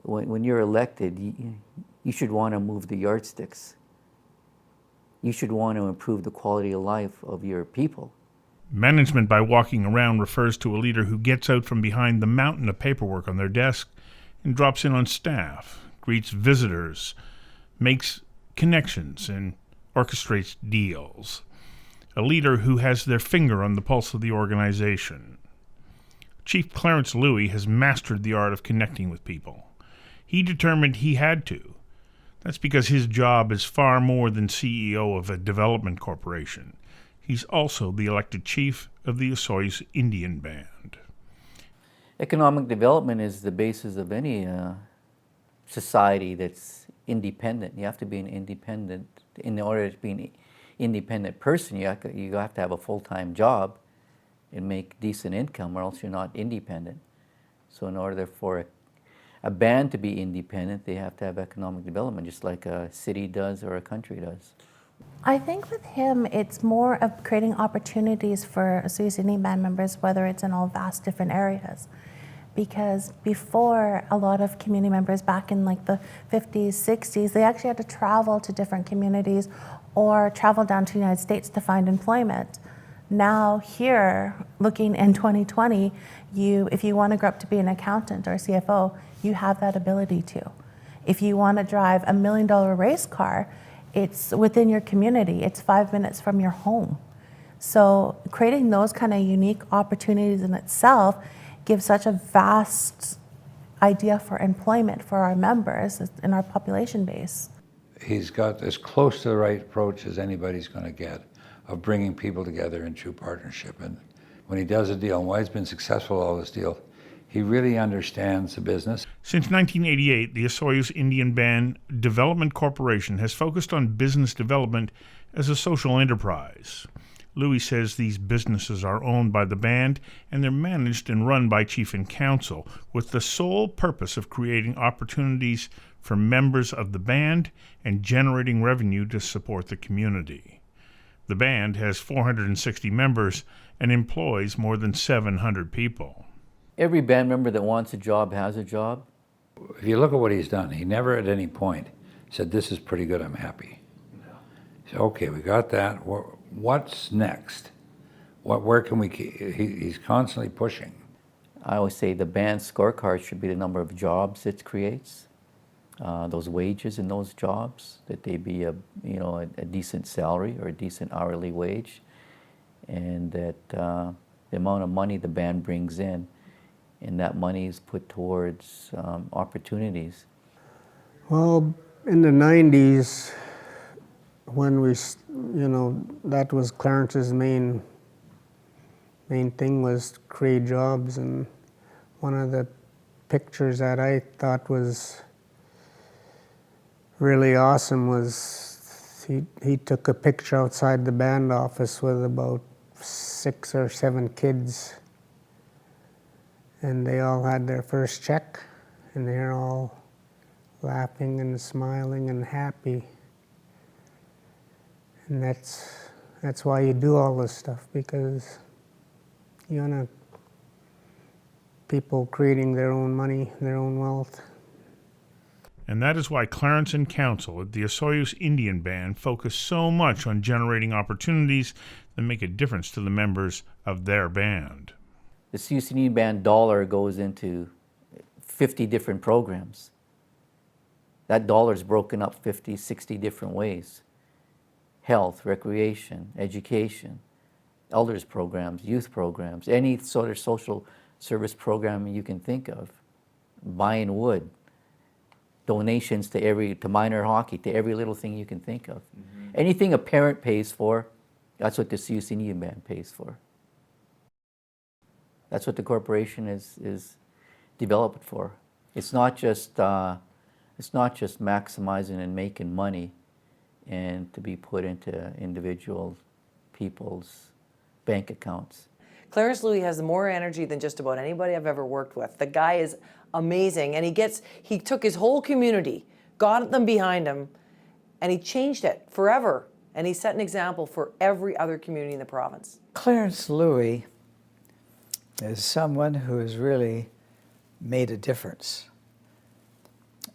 when you're elected, you should want to move the yardsticks. You should want to improve the quality of life of your people. Management by walking around refers to a leader who gets out from behind the mountain of paperwork on their desk and drops in on staff, greets visitors, makes connections, and orchestrates deals. A leader who has their finger on the pulse of the organization. Chief Clarence Louie has mastered the art of connecting with people. He determined he had to. That's because his job is far more than CEO of a development corporation. He's also the elected chief of the Osoyoos Indian Band. Economic development is the basis of any society that's independent. You have to be an independent. In order to be an independent person, you have to have a full-time job and make decent income, or else you're not independent. So in order for a band to be independent, they have to have economic development, just like a city does or a country does. I think with him, it's more of creating opportunities for Osoyoos Indian Band members, whether it's in all vast different areas. Because before, a lot of community members back in like the 50s, 60s, they actually had to travel to different communities or travel down to the United States to find employment. Now here, looking in 2020, if you want to grow up to be an accountant or a CFO, you have that ability to. If you want to drive $1 million race car, it's within your community. It's 5 minutes from your home. So creating those kind of unique opportunities in itself gives such a vast idea for employment for our members in our population base. He's got as close to the right approach as anybody's going to get of bringing people together in true partnership. And when he does a deal, and why he's been successful at all this deal, he really understands the business. Since 1988, the Osoyoos Indian Band Development Corporation has focused on business development as a social enterprise. Louie says these businesses are owned by the band and they're managed and run by chief and council with the sole purpose of creating opportunities for members of the band and generating revenue to support the community. The band has 460 members and employs more than 700 people. Every band member that wants a job has a job. If you look at what he's done, he never at any point said, "This is pretty good, I'm happy." He said, "Okay, we got that. What's next? Where can we keep?" He's constantly pushing. I always say the band scorecard should be the number of jobs it creates, those wages in those jobs, that they be a decent salary or a decent hourly wage, and that the amount of money the band brings in, and that money is put towards opportunities. Well, in the 90s, when that was Clarence's main thing, was create jobs. And one of the pictures that I thought was really awesome was he took a picture outside the band office with about 6 or 7 kids, and they all had their first check, and they're all laughing and smiling and happy. And that's why you do all this stuff, because you want people creating their own money, their own wealth. And that is why Clarence and council at the Osoyoos Indian Band focus so much on generating opportunities that make a difference to the members of their band. The Osoyoos Indian Band dollar goes into 50 different programs. That dollar is broken up 50, 60 different ways. Health, recreation, education, elders programs, youth programs, any sort of social service program you can think of. Buying wood, donations to minor hockey, to every little thing you can think of. Mm-hmm. Anything a parent pays for, that's what the Osoyoos Indian Band pays for. That's what the corporation is developed for. It's not just maximizing and making money and to be put into individual people's bank accounts. Clarence Louie has more energy than just about anybody I've ever worked with. The guy is amazing, and he took his whole community, got them behind him, and he changed it forever. And he set an example for every other community in the province. Clarence Louie is someone who has really made a difference.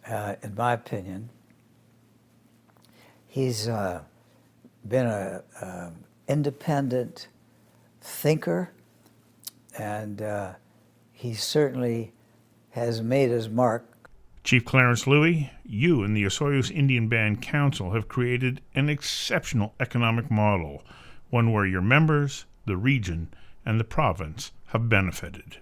in my opinion. He's been an independent thinker, and he certainly has made his mark. Chief Clarence Louie, you and the Osoyoos Indian Band Council have created an exceptional economic model, one where your members, the region, and the province have benefited.